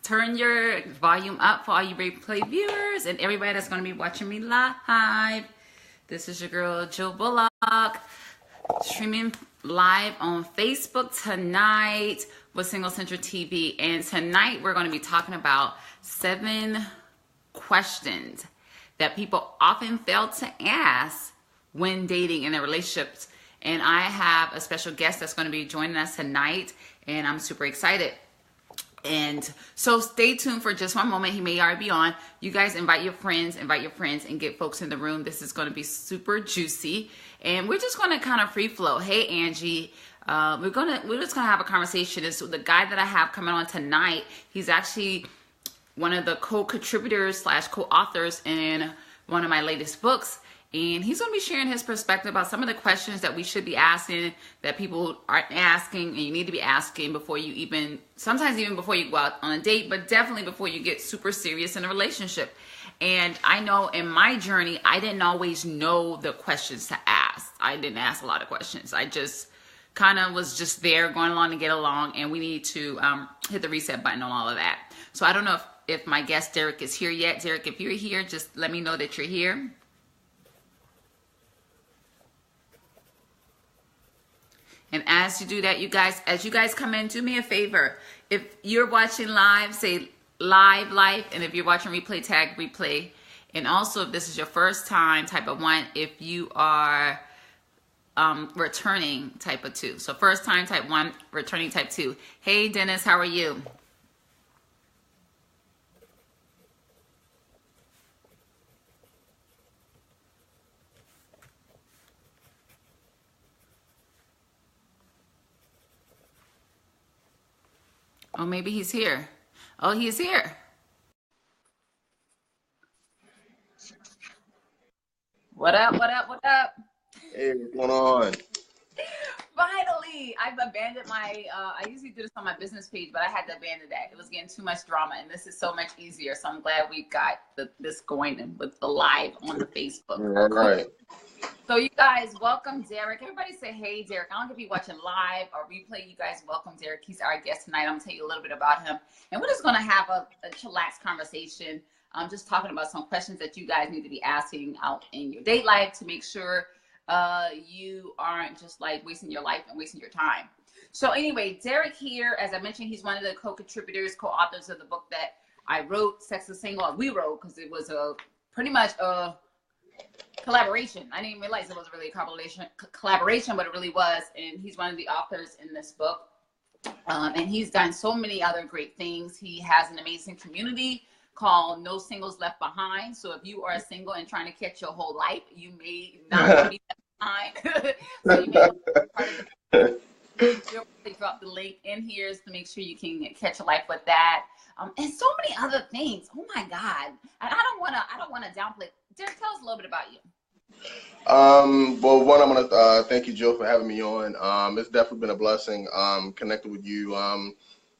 turn your volume up for all you replay viewers and everybody that's going to be watching me live. This is your girl, Jill Bullock, streaming live on Facebook tonight with Single Central TV. And tonight we're going to be talking about 7 questions that people often fail to ask when dating in their relationships. And I have a special guest that's going to be joining us tonight, and I'm super excited. And so stay tuned for just one moment. He may already be on. You guys invite your friends, and get folks in the room. This is going to be super juicy. And we're just going to kind of free flow. Hey, Angie. We're just gonna have a conversation. It's the guy that I have coming on tonight. He's actually one of the co-contributors / co-authors in one of my latest books. And he's going to be sharing his perspective about some of the questions that we should be asking that people aren't asking, and you need to be asking before you sometimes even before you go out on a date, but definitely before you get super serious in a relationship. And I know in my journey, I didn't always know the questions to ask. I didn't ask a lot of questions. I just kind of was just there going along to get along, and we need to hit the reset button on all of that. So I don't know if my guest Derrick is here yet. Derrick, if you're here, just let me know that you're here. And as you do that, as you guys come in, do me a favor. If you're watching live, say live. And if you're watching replay, tag replay. And also, if this is your first time, type of 1. If you are returning, type of 2. So first time, type 1, returning, type 2. Hey, Dennis, how are you? Oh, maybe he's here. Oh, he's here. What up? Hey, what's going on? Finally, I've abandoned my, I usually do this on my business page, but I had to abandon that. It was getting too much drama, and this is so much easier. So I'm glad we got this going with the live on the Facebook. All right. So you guys, welcome Derrick. Everybody say, hey, Derrick. I don't know if you're watching live or replay. You guys welcome Derrick. He's our guest tonight. I'm going to tell you a little bit about him. And we're just going to have a chillax conversation. I'm just talking about some questions that you guys need to be asking out in your date life to make sure you aren't just like wasting your life and wasting your time. So anyway, Derrick here, as I mentioned, he's one of the co-contributors, co-authors of the book that I wrote, Sex is Single. We wrote because it was pretty much a collaboration. I didn't realize it was really a collaboration, but it really was. And he's one of the authors in this book. And he's done so many other great things. He has an amazing community called No Singles Left Behind. So if you are single and trying to catch your whole life, you may not be left behind. So you may want to be part of it. Drop the link in here to make sure you can catch your life with that. And so many other things. Oh my God. And I don't want to downplay. Derrick, tell us a little bit about you. Well, one, I'm gonna thank you, Jill, for having me on. It's definitely been a blessing connecting with you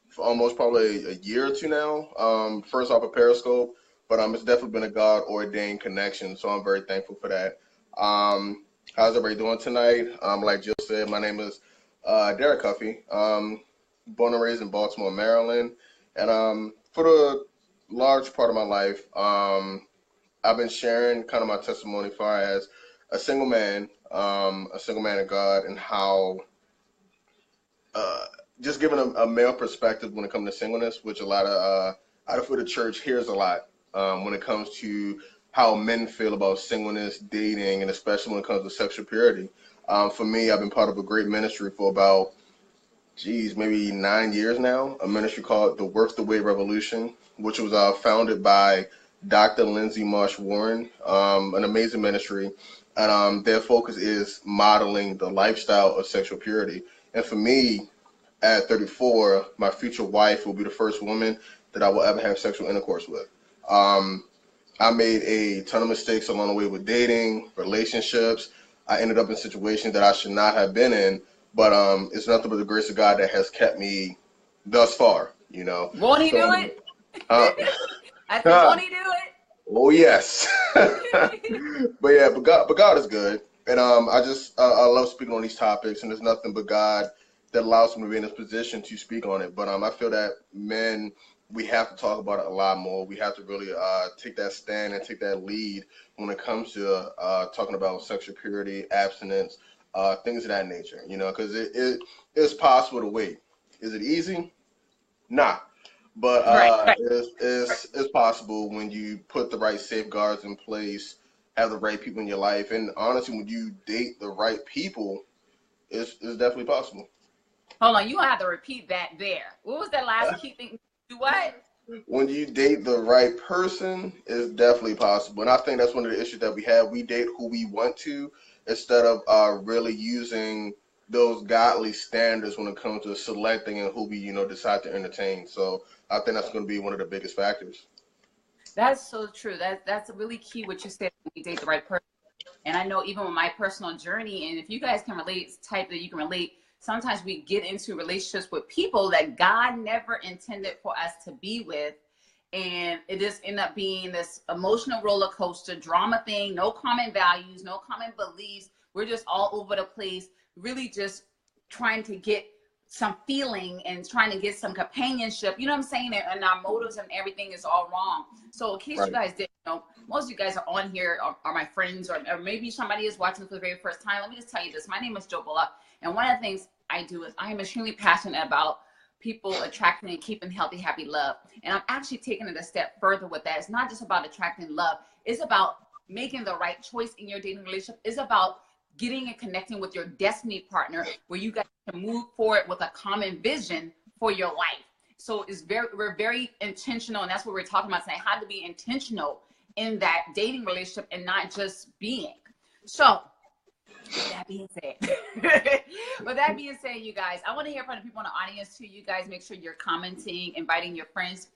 for almost probably a year or 2 now. First off of Periscope, but it's definitely been a God ordained connection, so I'm very thankful for that. How's everybody doing tonight? Like Jill said, my name is Derrick Cuffie. Born and raised in Baltimore, Maryland, and for the large part of my life, I've been sharing kind of my testimony as far as a single man of God, and how just giving a male perspective when it comes to singleness, which a lot of out of the church hears a lot when it comes to how men feel about singleness, dating, and especially when it comes to sexual purity. For me, I've been part of a great ministry for about, maybe 9 years now, a ministry called the Worth the Way Revolution, which was founded by Dr. Lindsay Marsh Warren, an amazing ministry. And their focus is modeling the lifestyle of sexual purity. And for me, at 34, my future wife will be the first woman that I will ever have sexual intercourse with. I made a ton of mistakes along the way with dating, relationships. I ended up in situations that I should not have been in, but it's nothing but the grace of God that has kept me thus far, Won't he do it? I said, won't he do it? Oh, yes. but God is good. And I love speaking on these topics, and there's nothing but God that allows me to be in this position to speak on it. But I feel that men we have to talk about it a lot more. We have to really take that stand and take that lead when it comes to talking about sexual purity, abstinence, things of that nature. You know, because it is possible to wait. Is it easy? Nah. But Right. it's possible when you put the right safeguards in place, have the right people in your life, and honestly, when you date the right people, it's definitely possible. Hold on, you gonna have to repeat that there. What was that last key thing? Do what? When you date the right person, it's definitely possible. And I think that's one of the issues that we have. We date who we want to instead of really using those godly standards when it comes to selecting and who we, decide to entertain. So I think that's going to be one of the biggest factors. That's so true. That's really key what you said when we date the right person. And I know even with my personal journey, and if you guys can relate, type that you can relate. Sometimes we get into relationships with people that God never intended for us to be with. And it just end up being this emotional roller coaster, drama thing, no common values, no common beliefs. We're just all over the place, really just trying to get some feeling and trying to get some companionship. You know what I'm saying? And our motives and everything is all wrong. So in case you guys didn't know, most of you guys are on here are my friends, or maybe somebody is watching for the very first time. Let me just tell you this. My name is Jo Bullock. And one of the things I do is I am extremely passionate about people attracting and keeping healthy, happy love. And I'm actually taking it a step further with that. It's not just about attracting love. It's about making the right choice in your dating relationship. It's about getting and connecting with your destiny partner where you guys can move forward with a common vision for your life. So we're very intentional, and that's what we're talking about today, how to be intentional in that dating relationship and not just being. So with that being said, you guys, I want to hear from the people in the audience too. You guys make sure you're commenting, inviting your friends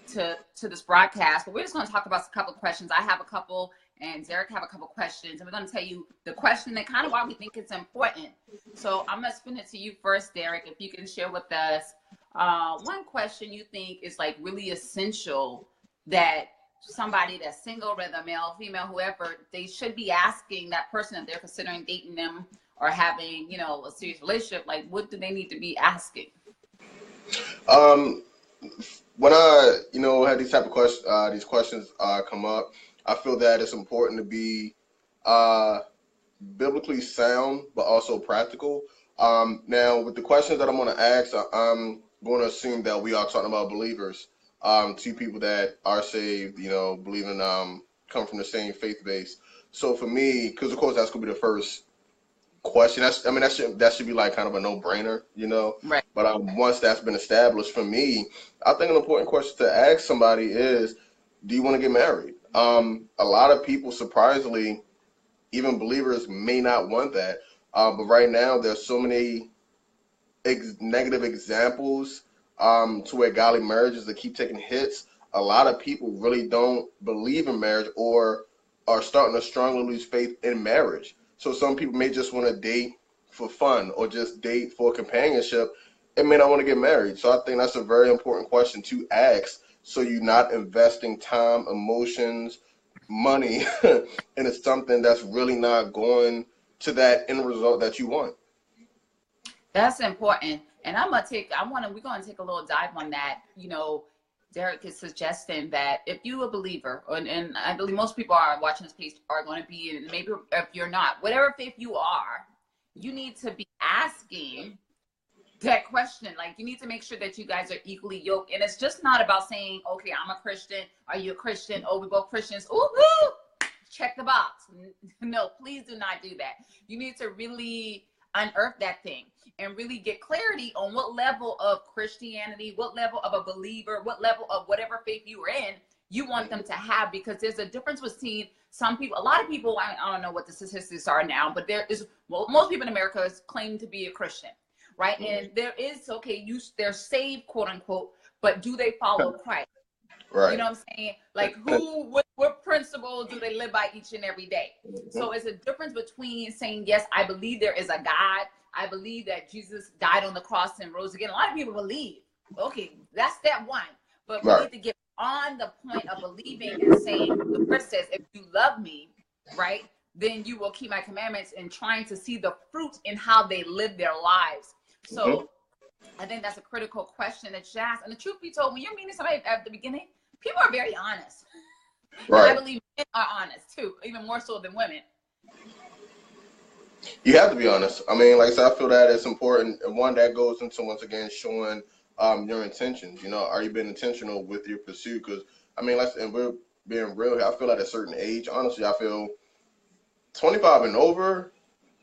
to this broadcast. But we're just going to talk about a couple of questions. I have a couple, and Derrick have a couple of questions, and we're going to tell you the question and kind of why we think it's important. So I'm going to spin it to you first, Derrick, if you can share with us one question you think is like really essential that somebody that's single, whether male, female, whoever, they should be asking that person if they're considering dating them or having, a serious relationship. Like, what do they need to be asking? When I, had these type of questions, these questions come up, I feel that it's important to be biblically sound, but also practical. Now, with the questions that I'm going to ask, I'm going to assume that we are talking about believers, two people that are saved, believe in, come from the same faith base. So for me, because of course that's going to be the first question. That should be like kind of a no-brainer, Right. But once that's been established, for me, I think an important question to ask somebody is, do you want to get married? A lot of people, surprisingly, even believers, may not want that. But right now, there's so many negative examples to where godly marriages that keep taking hits. A lot of people really don't believe in marriage or are starting to strongly lose faith in marriage. So some people may just want to date for fun or just date for companionship and may not want to get married. So I think that's a very important question to ask, so you're not investing time, emotions, money into something that's really not going to that end result that you want. That's important. And we're going to take a little dive on that. Derrick is suggesting that if you a believer, and I believe most people are watching this page are going to be, and maybe if you're not, whatever faith you are, you need to be asking that question. Like, you need to make sure that you guys are equally yoked. And it's just not about saying, okay, I'm a Christian. Are you a Christian? Oh, we both Christians. Ooh, check the box. No, please do not do that. You need to really unearth that thing and really get clarity on what level of Christianity, what level of a believer, what level of whatever faith you are in, you want them to have, because there's a difference between some people. A lot of people, I don't know what the statistics are now, but most people in America claim to be a Christian, right? And there is, they're saved, quote unquote, but do they follow Christ? Right. You know what I'm saying? Like, what principles do they live by each and every day? So it's a difference between saying, yes, I believe there is a God. I believe that Jesus died on the cross and rose again. A lot of people believe. Okay, that's step one. But we need to get on the point of believing and saying, the verse says, if you love me, right, then you will keep my commandments, and trying to see the fruit in how they live their lives. So I think that's a critical question that you ask. And the truth be told, when you're meeting somebody at the beginning, people are very honest. Right. And I believe men are honest too, even more so than women. You have to be honest. I mean, like I said, I feel that it's important. And one that goes into, once again, showing your intentions. You know, are you being intentional with your pursuit? Because, I mean, and we're being real here. I feel at a certain age, honestly, I feel 25 and over,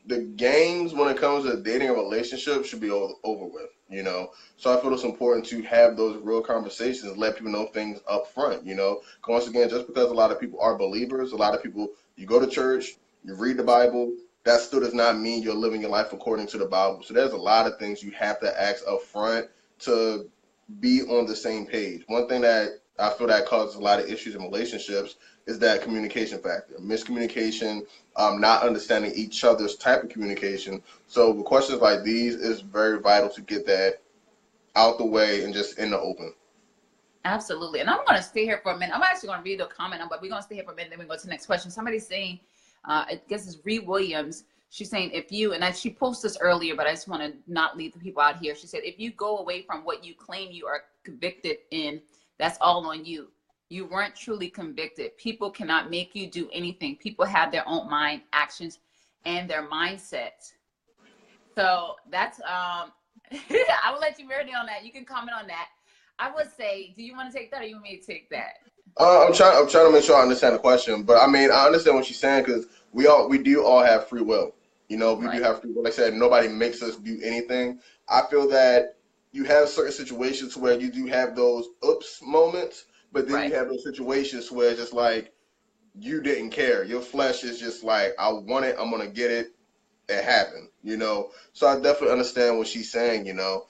the games when it comes to dating a relationship should be over with, you know. So I feel it's important to have those real conversations, let people know things up front, you know. Once again, just because a lot of people are believers, a lot of people, you go to church, you read the Bible, that still does not mean you're living your life according to the Bible. So there's a lot of things you have to ask up front to be on the same page. One thing that I feel that causes a lot of issues in relationships is that communication factor, miscommunication, not understanding each other's type of communication. So with questions like these, it's very vital to get that out the way and just in the open. Absolutely. And I'm going to stay here for a minute. I'm actually going to read a comment, but we're going to stay here for a minute, then we go to the next question. Somebody's saying, I guess it's Ree Williams. She's saying, she posted this earlier, but I just want to not leave the people out here. She said, if you go away from what you claim you are convicted in, that's all on you. You weren't truly convicted. People cannot make you do anything. People have their own mind, actions, and their mindset. So that's, I will let you marinate on that. You can comment on that. I would say, do you want to take that or you want me to take that? I'm trying to make sure I understand the question, but I mean, I understand what she's saying because we do all have free will. You know, we do have free will. Like I said, nobody makes us do anything. I feel that you have certain situations where you do have those oops moments, but then you have those situations where it's just like you didn't care. Your flesh is just like, I want it, I'm gonna get it. It happened, you know. So I definitely understand what she's saying, you know.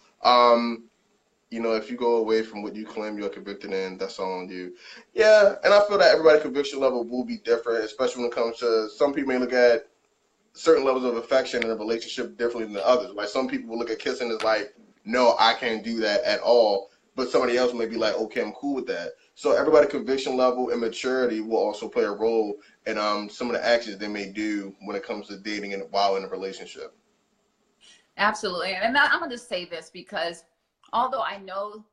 You know, if you go away from what you claim you're convicted in, that's on you. Yeah, and I feel that everybody's conviction level will be different, especially when it comes to, some people may look at certain levels of affection in a relationship differently than others. Like some people will look at kissing as like, no, I can't do that at all. But somebody else may be like, okay, I'm cool with that. So everybody's conviction level and maturity will also play a role in some of the actions they may do when it comes to dating and while in a relationship. Absolutely. And I'm going to just say this because although I know.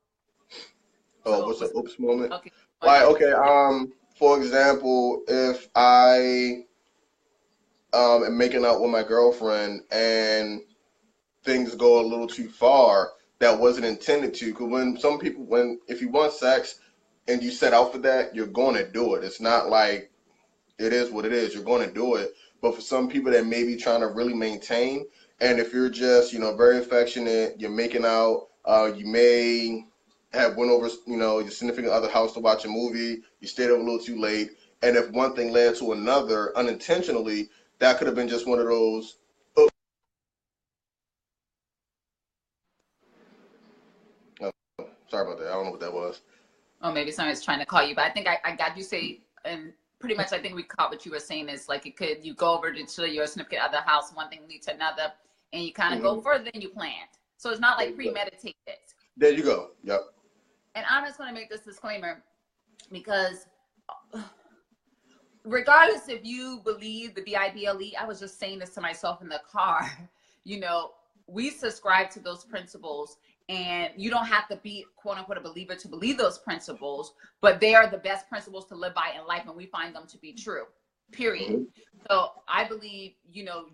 Oh, what's the oops moment? Okay. Like, okay. For example, if I am making out with my girlfriend and things go a little too far, that wasn't intended to. Because if you want sex and you set out for that, you're going to do it. It's not like it is what it is. You're going to do it. But for some people that may be trying to really maintain, and if you're just, you know, very affectionate, you're making out, you may have went over, you know, your significant other house to watch a movie, you stayed up a little too late, and if one thing led to another unintentionally, that could have been just one of those. Oh, sorry about that. I don't know what that was. Oh, maybe somebody's trying to call you, but I think I got you say, and pretty much I think we caught what you were saying is like you go over to your significant other house, one thing leads to another, and you kind of go further than you planned. So it's not like premeditated. There you go. Yep. And I'm just going to make this disclaimer because regardless if you believe the BIBLE, I was just saying this to myself in the car, you know, we subscribe to those principles and you don't have to be quote unquote a believer to believe those principles, but they are the best principles to live by in life and we find them to be true, period. So I believe, you know,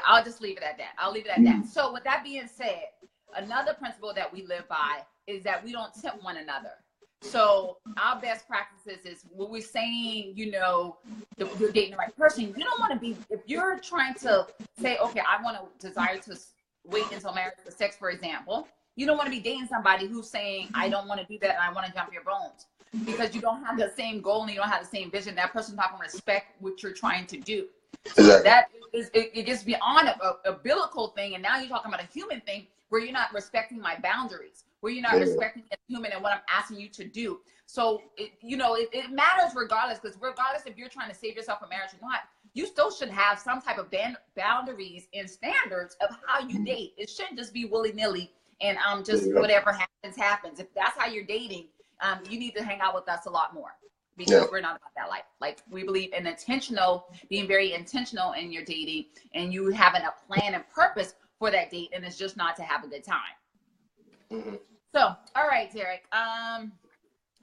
I'll just leave it at that. I'll leave it at that. So with that being said, another principle that we live by is that we don't tempt one another. So our best practices is when we're saying, you know, you're dating the right person, you don't want to be, if you're trying to say, okay, I want to desire to wait until marriage for sex, for example, you don't want to be dating somebody who's saying, I don't want to do that and I want to jump your bones because you don't have the same goal and you don't have the same vision. That person's not going to respect what you're trying to do. So that is, it gets beyond a biblical thing. And now you're talking about a human thing where you're not respecting my boundaries, where you're not respecting the human and what I'm asking you to do. So, it matters regardless, because regardless if you're trying to save yourself from marriage or not, you still should have some type of boundaries and standards of how you date. It shouldn't just be willy-nilly and just whatever happens. If that's how you're dating, you need to hang out with us a lot more. Because we're not about that life. Like we believe in being very intentional in your dating and you having a plan and purpose for that date, and it's just not to have a good time. Mm-hmm. So, all right, Derrick.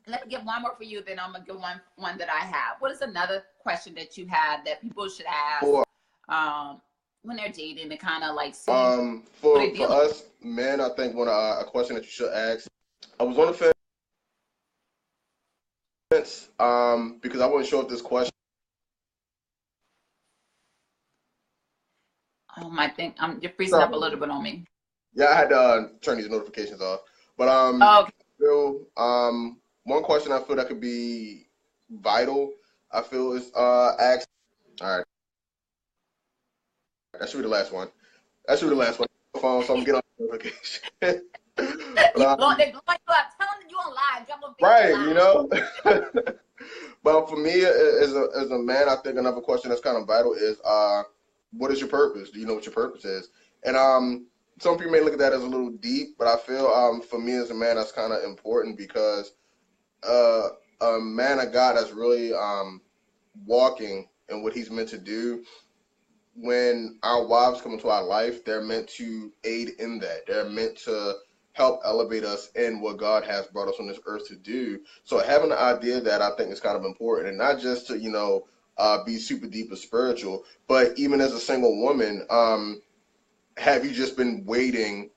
Let me get one more for you, then I'm gonna give one that I have. What is another question that you have that people should ask when they're dating to kind of like see for us men? I think a question that you should ask. I was on the fence because I wasn't sure if this question. I think you're freezing up a little bit on me. Yeah, I had to turn these notifications off. But Okay. one question I feel that could be vital, I feel is asked. All right, that should be the last one. That should be the last one. Phone, so I'm getting on the notification. But, They're blowing you up, telling you on live. Right, you know. But for me, as a man, I think another question that's kind of vital is what is your purpose? Do you know what your purpose is? And some people may look at that as a little deep, but I feel for me as a man, that's kind of important because a man of God that's really walking in what he's meant to do. When our wives come into our life, they're meant to aid in that. They're meant to help elevate us in what God has brought us on this earth to do. So having the idea that, I think is kind of important, and not just to be super deep or spiritual, but even as a single woman, have you just been waiting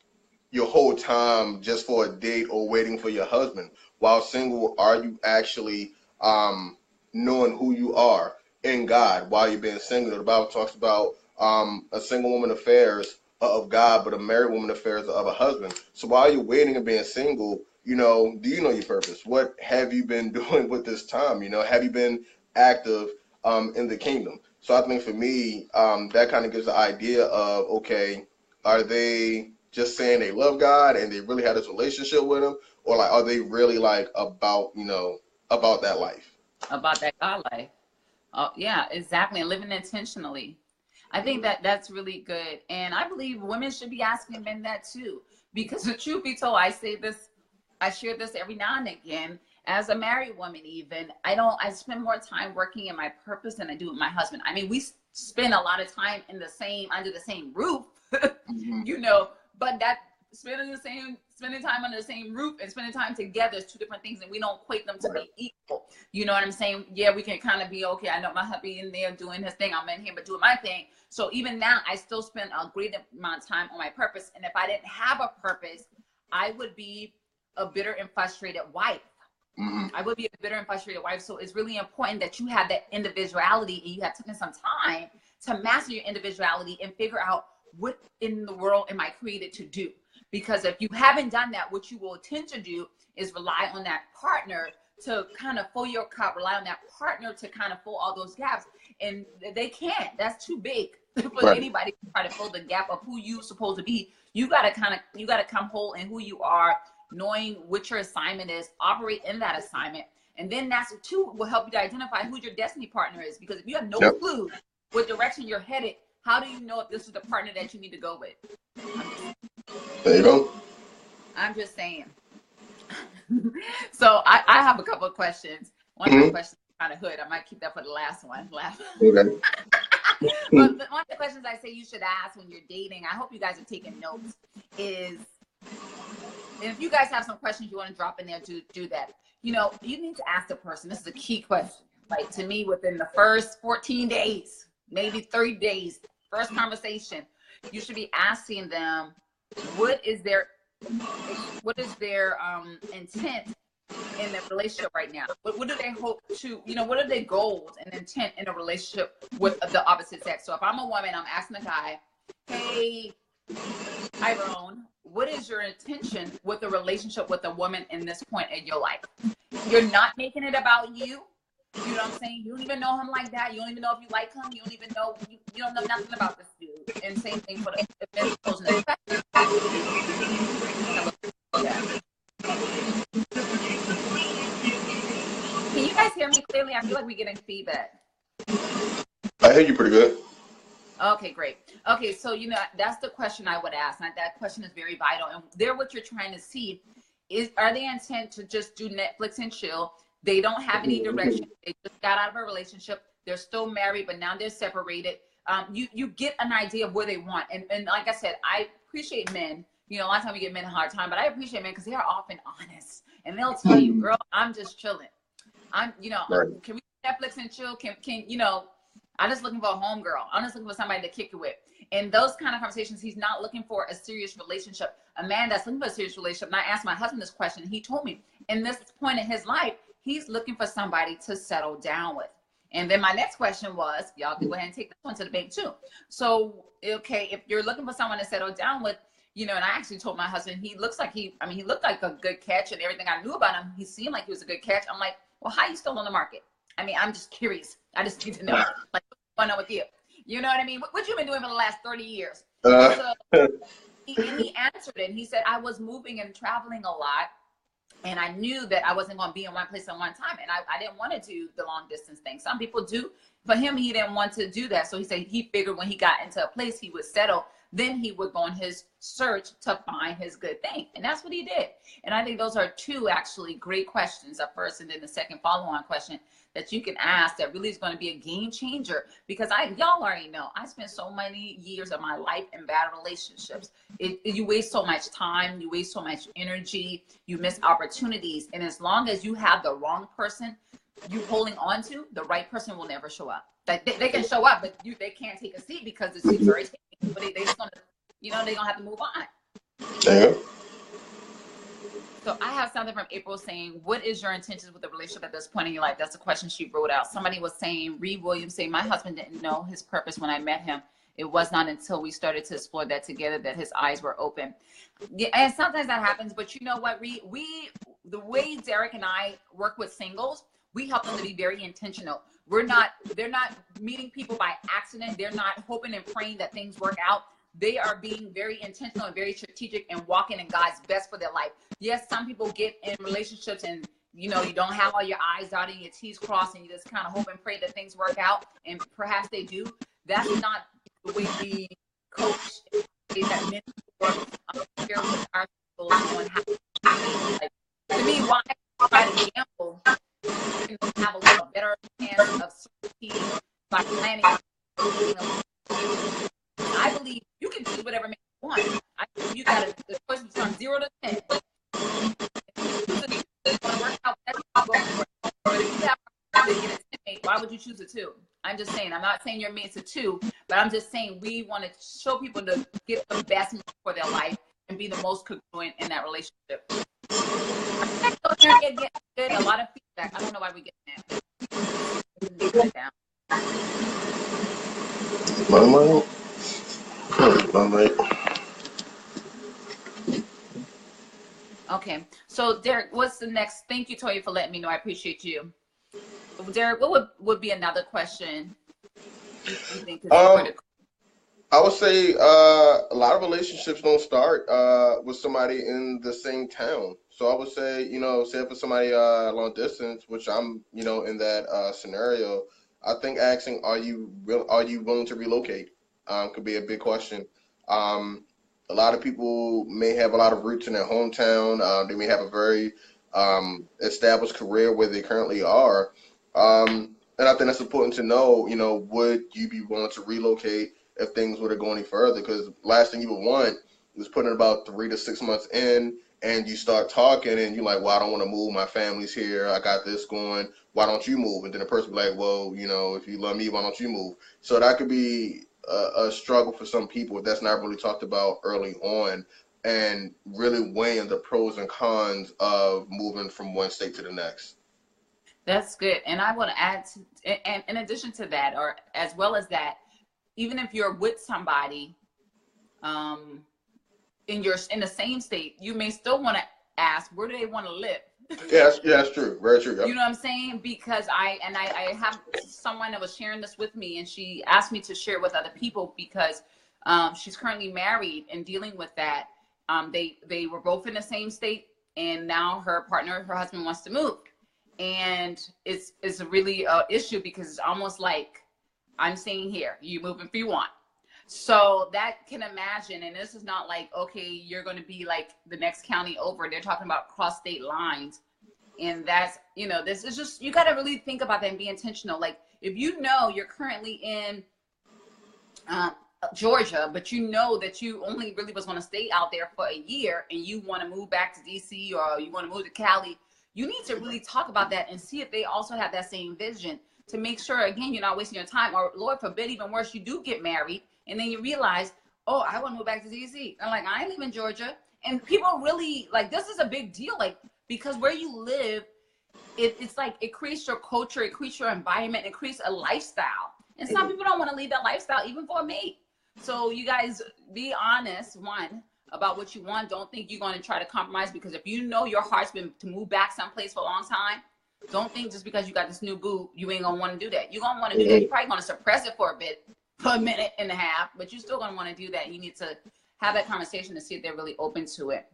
your whole time just for a date or waiting for your husband? While single, are you actually knowing who you are in God while you're being single? The Bible talks about a single woman affairs of God, but a married woman affairs of a husband. So while you're waiting and being single, do you know your purpose? What have you been doing with this time? Have you been active in the kingdom? So I think for me, that kind of gives the idea of, okay, are they just saying they love God and they really have this relationship with him, or like, are they really like about that life? About that God life. Oh, yeah, exactly. And living intentionally. I think that's really good. And I believe women should be asking men that too. Because the truth be told, I share this every now and again. As a married woman, even, I spend more time working in my purpose than I do with my husband. I mean, we spend a lot of time under the same roof, but that spending time under the same roof and spending time together is two different things, and we don't equate them to be equal. You know what I'm saying? Yeah, we can kind of be, okay, I know my hubby in there doing his thing, I'm in here but doing my thing. So even now, I still spend a great amount of time on my purpose. And if I didn't have a purpose, I would be a bitter and frustrated wife. I would be a bitter and frustrated wife. So it's really important that you have that individuality, and you have taken some time to master your individuality and figure out what in the world am I created to do. Because if you haven't done that, what you will tend to do is rely on that partner to kind of fill your cup, rely on that partner to kind of fill all those gaps. And they can't. That's too big for anybody to try to fill the gap of who you're supposed to be. You got to come whole in who you are, knowing what your assignment is, operate in that assignment. And then that's too will help you to identify who your destiny partner is. Because if you have no clue what direction you're headed, how do you know if this is the partner that you need to go with? There you go. I'm just saying. So I have a couple of questions. One of my questions is kind of hood. I might keep that for the last one. Okay. But one of the questions I say you should ask when you're dating, I hope you guys are taking notes, is, and if you guys have some questions you want to drop in there, to do that. You need to ask the person. This is a key question. Like, to me, within the first 14 days, maybe 30 days, first conversation, you should be asking them, what is their intent in their relationship right now? What do they hope to, what are their goals and intent in a relationship with the opposite sex? So if I'm a woman, I'm asking a guy, hey, Tyrone, what is your intention with a relationship with a woman in this point in your life? You're not making it about you. You know what I'm saying? You don't even know him like that. You don't even know if you like him. You don't even know, you don't know nothing about this dude. And same thing for the men posing the spectrum. Can you guys hear me clearly? I feel like we're getting feedback. I hear you pretty good. Okay, great. Okay, so that's the question I would ask. And that question is very vital. And there, what you're trying to see is, are they intent to just do Netflix and chill? They don't have any direction. They just got out of a relationship. They're still married, but now they're separated. you get an idea of where they want. And like I said, I appreciate men. You know, a lot of times we get men a hard time, but I appreciate men because they are often honest, and they'll tell you, girl, I'm just chilling. Right. Can we Netflix and chill? I'm just looking for a home girl. I'm just looking for somebody to kick it with. And those kind of conversations, he's not looking for a serious relationship. A man that's looking for a serious relationship, and I asked my husband this question, he told me in this point in his life, he's looking for somebody to settle down with. And then my next question was, y'all can go ahead and take this one to the bank too. So, okay, if you're looking for someone to settle down with, and I actually told my husband, he looked like a good catch, and everything I knew about him, he seemed like he was a good catch. I'm like, well, how are you still on the market? I mean, I'm just curious. I just need to know, like, what's going on with you? You know what I mean? What you been doing for the last 30 years? So he answered it. And he said, I was moving and traveling a lot. And I knew that I wasn't going to be in one place at one time. And I didn't want to do the long distance thing. Some people do. For him, he didn't want to do that. So he said he figured when he got into a place, he would settle. Then he would go on his search to find his good thing. And that's what he did. And I think those are two actually great questions. The first and then the second follow-on question that you can ask that really is going to be a game changer. Because y'all already know, I spent so many years of my life in bad relationships. You waste so much time. You waste so much energy. You miss opportunities. And as long as you have the wrong person you holding on to, the right person will never show up. Like they can show up, but they can't take a seat because the seat's already taken. But they just gonna, they're gonna have to move on. Yeah. So I have something from April saying, what is your intentions with the relationship at this point in your life? That's a question she wrote out. Somebody was saying, Reed Williams saying, my husband didn't know his purpose when I met him. It was not until we started to explore that together that his eyes were open. Yeah, and sometimes that happens, but you know what, Reed? The way Derrick and I work with singles, we help them to be very intentional. They're not meeting people by accident. They're not hoping and praying that things work out. They are being very intentional and very strategic and walking in God's best for their life. Yes, some people get in relationships and, you don't have all your I's dotted and your T's crossed and you just kind of hope and pray that things work out. And perhaps they do. That's not the way we coach. That mentor share with our people on how to me, why try to gamble? You can have a little better chance of certainty by planning. I believe you can choose whatever man you want. I think you got the choice from 0 to 10. If you want to work out, go for it. But if you have to get a 10 mate, why would you choose a 2? I'm just saying. I'm not saying your mate's a 2, but I'm just saying we want to show people to get the best for their life and be the most congruent in that relationship. Get a lot of feedback. I don't know why we get that. Okay. So Derrick, what's the next? Thank you, Toya, for letting me know. I appreciate you. Derrick, what would be another question you think is critical? I would say a lot of relationships don't start with somebody in the same town. So I would say, say for somebody long distance, which I'm, in that scenario, I think asking, are you willing to relocate? Could be a big question. A lot of people may have a lot of roots in their hometown. They may have a very established career where they currently are. And I think that's important to know, would you be willing to relocate if things were to go any further? Because last thing you would want is putting about 3 to 6 months in and you start talking and you're like, well, I don't want to move. My family's here. I got this going. Why don't you move? And then the person be like, well, if you love me, why don't you move? So that could be a struggle for some people that's not really talked about early on, and really weighing the pros and cons of moving from one state to the next. That's good. And I want to add, and in addition to that, or as well as that, even if you're with somebody in the same state, you may still want to ask, where do they want to live? Yeah, that's true. Very true. Yep. You know what I'm saying? Because I have someone that was sharing this with me, and she asked me to share with other people because she's currently married and dealing with that. They were both in the same state, and now her husband wants to move. And it's a really issue because it's almost like I'm saying here, you move if you want. So that can imagine, and this is not like, okay, you're going to be like the next county over. They're talking about cross state lines. And that's, this is just, you got to really think about that and be intentional. Like if you're currently in um, Georgia, but you know that you only really was going to stay out there for a year and you want to move back to DC or you want to move to Cali, you need to really talk about that and see if they also have that same vision to make sure, again, you're not wasting your time. Or Lord forbid, even worse, you do get married and then you realize, oh, I want to move back to DC. I'm like, I ain't leaving Georgia. And people really, like, this is a big deal, like, because where you live, it's like it creates your culture, it creates your environment, it creates a lifestyle. And some people don't want to leave that lifestyle even for a mate. So you guys be honest, one, about what you want. Don't think you're going to try to compromise, because if you know your heart's been to move back someplace for a long time, don't think just because you got this new boo, you ain't going to want to do that. You're going to want to do that. You're probably going to suppress it for a bit, for a minute and a half, but you're still going to want to do that. You need to have that conversation to see if they're really open to it.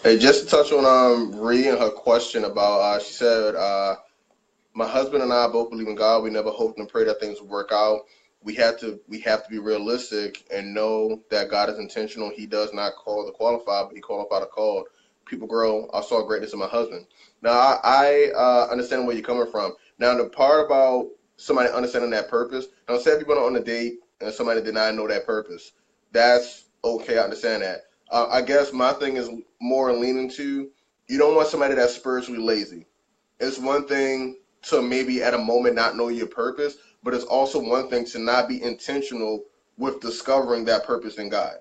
Hey, just to touch on Ree and her question about, she said, my husband and I both believe in God. We never hoped and pray that things would work out. We have to be realistic and know that God is intentional. He does not call the qualified, but he qualified the called. People grow. I saw greatness in my husband. Now, I understand where you're coming from. Now, the part about somebody understanding that purpose, now say if you've been on a date and somebody did not know that purpose, that's okay. I understand that. I guess my thing is more leaning to, you don't want somebody that's spiritually lazy. It's one thing to maybe at a moment not know your purpose, but it's also one thing to not be intentional with discovering that purpose in God.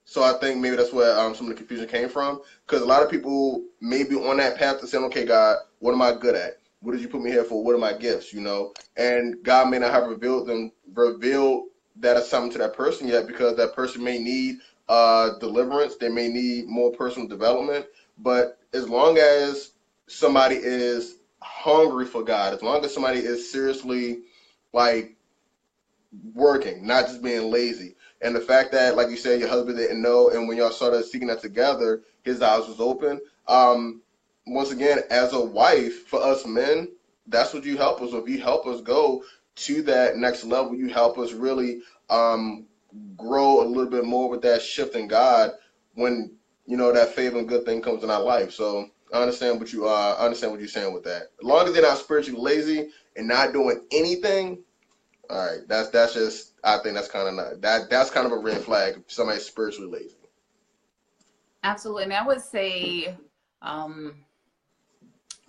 So I think maybe that's where some of the confusion came from, because a lot of people may be on that path to saying, okay, God, what am I good at? What did you put me here for? What are my gifts? You know, and God may not have revealed that assignment to that person yet, because that person may need deliverance. They may need more personal development. But as long as somebody is hungry for God, as long as somebody is seriously like working, not just being lazy, and the fact that, like you said, your husband didn't know, and when y'all started seeking that together, his eyes was open. Once again, as a wife, for us men, that's what you help us with. You help us go to that next level. You help us really grow a little bit more with that shift in God when, you know, that favor and good thing comes in our life. So I understand what you're saying with that. As long as they're not spiritually lazy and not doing anything, all right, that's just, I think that's kind of that's kind of a red flag if somebody's spiritually lazy. Absolutely. And I would say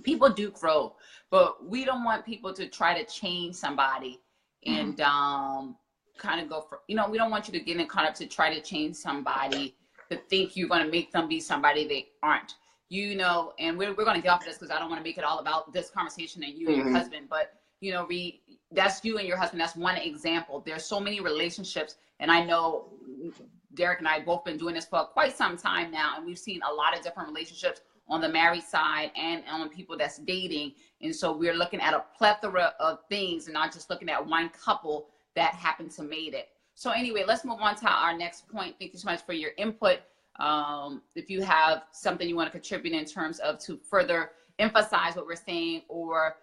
people do grow, but we don't want people to try to change somebody and kind of go for, you know, we don't want you to get in caught up to try to change somebody to think you're going to make them be somebody they aren't, you know. And we're going to get off of this because I don't want to make it all about this conversation and you and your husband, but you know, that's you and your husband. That's one example. There's so many relationships, and I know Derrick and I have both been doing this for quite some time now, and we've seen a lot of different relationships on the married side and on people that's dating. And so we're looking at a plethora of things and not just looking at one couple that happened to made it. So anyway, let's move on to our next point. Thank you so much for your input. If you have something you want to contribute in terms of to further emphasize what we're saying, or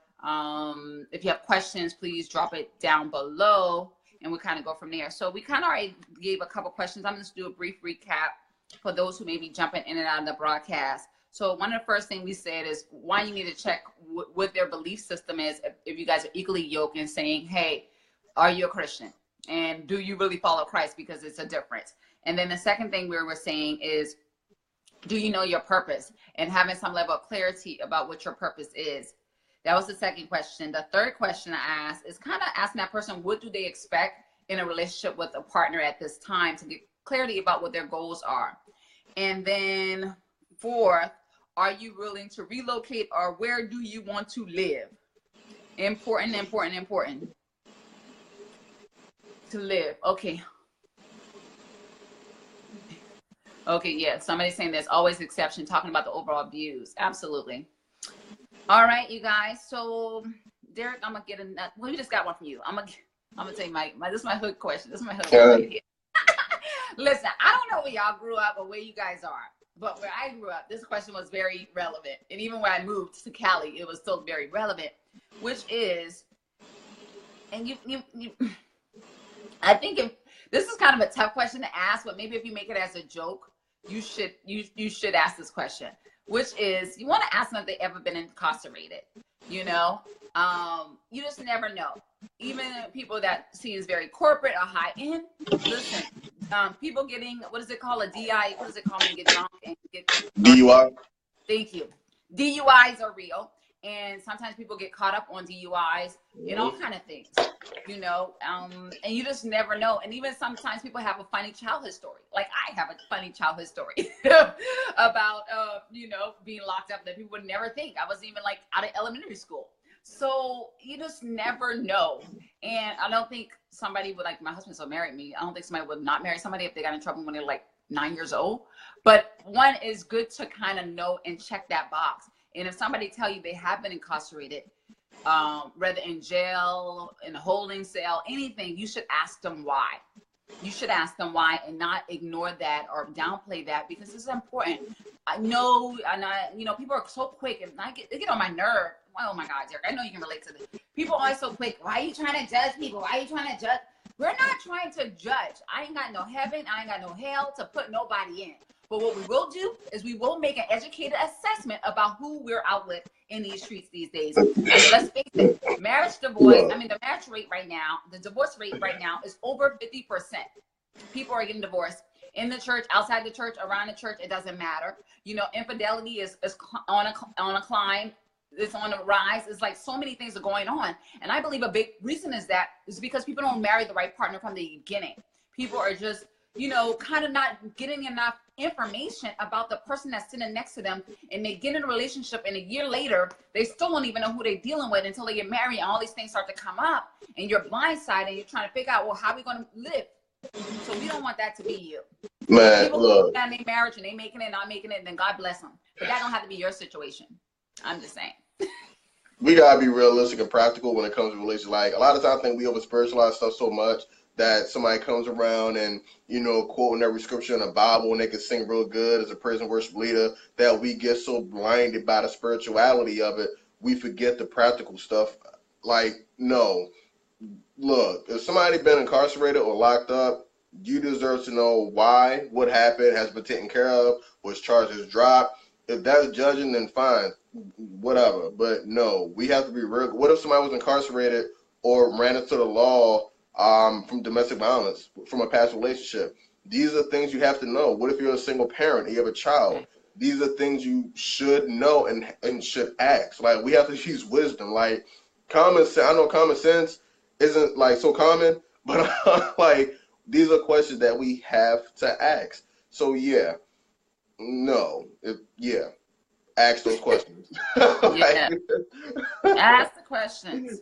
if you have questions, please drop it down below and we'll kind of go from there. So we kind of already gave a couple questions. I'm just do a brief recap for those who may be jumping in and out of the broadcast. So one of the first things we said is, one, you need to check what their belief system is. If you guys are equally yoked and saying, hey, are you a Christian? And do you really follow Christ? Because it's a difference. And then the second thing we were saying is, do you know your purpose? And having some level of clarity about what your purpose is. That was the second question. The third question I asked is kind of asking that person, what do they expect in a relationship with a partner at this time, to get clarity about what their goals are. And then fourth, are you willing to relocate, or where do you want to live? Important to live. Okay. Okay, yeah, somebody's saying there's always exception, talking about the overall views. Absolutely. All right, you guys. So, Derrick, I'm gonna get well, we just got one from you. I'm gonna take my this is my hook question. This is my hook right here. Listen, I don't know where y'all grew up or where you guys are, but where I grew up, this question was very relevant. And even when I moved to Cali, it was still very relevant, which is, and you I think this is kind of a tough question to ask, but maybe if you make it as a joke, you should ask this question, which is, you want to ask them if they've ever been incarcerated. You know, you just never know. Even people that seems very corporate or high end. Listen, people getting, what is it called, a DI? What is it called when you get drunk and get DUI. Thank you. DUIs are real, and sometimes people get caught up on DUIs and all kind of things, you know. And you just never know. And even sometimes people have a funny childhood story. Like I have a funny childhood story about, you know, being locked up that people would never think. I was even like out of elementary school. So you just never know. And I don't think somebody would, like my husband so married me. I don't think somebody would not marry somebody if they got in trouble when they're like 9 years old. But one is good to kind of know and check that box. And if somebody tell you they have been incarcerated, whether in jail, in a holding cell, anything, you should ask them why. You should ask them why and not ignore that or downplay that, because this is important. I know, and you know, people are so quick, and they get on my nerve. Oh my God, Derrick, I know you can relate to this. People are always so quick. Why are you trying to judge people? Why are you trying to judge? We're not trying to judge. I ain't got no heaven. I ain't got no hell to put nobody in. But what we will do is we will make an educated assessment about who we're out with in these streets these days. And let's face it, marriage, divorce, I mean, the marriage rate right now, the divorce rate right now is over 50%. People are getting divorced in the church, outside the church, around the church. It doesn't matter. You know, infidelity is on a climb. It's on a rise. It's like so many things are going on. And I believe a big reason is because people don't marry the right partner from the beginning. People are just, you know, kind of not getting enough information about the person that's sitting next to them, and they get in a relationship, and a year later they still don't even know who they're dealing with until they get married, and all these things start to come up, and you're blindsided, and you're trying to figure out, well, how are we going to live? So we don't want that to be you. Man, people look, in their marriage and they making it, not making it, then God bless them. But that don't have to be your situation. I'm just saying. we gotta be realistic and practical when it comes to relationships. Like a lot of times, I think we over spiritualize stuff so much that somebody comes around and, you know, quoting every scripture in the Bible and they can sing real good as a praise and worship leader, that we get so blinded by the spirituality of it, we forget the practical stuff. Like, no, look, if somebody been incarcerated or locked up, you deserve to know why, what happened, has been taken care of, was charges dropped. If that's judging, then fine, whatever. But no, we have to be real. What if somebody was incarcerated or ran into the law from domestic violence, from a past relationship? These are things you have to know. What if you're a single parent and you have a child? These are things you should know and should ask. Like, we have to use wisdom. Like, common sense. I know common sense isn't like so common, but like, these are questions that we have to ask. So yeah, no, yeah, ask those questions. Yeah, ask the questions.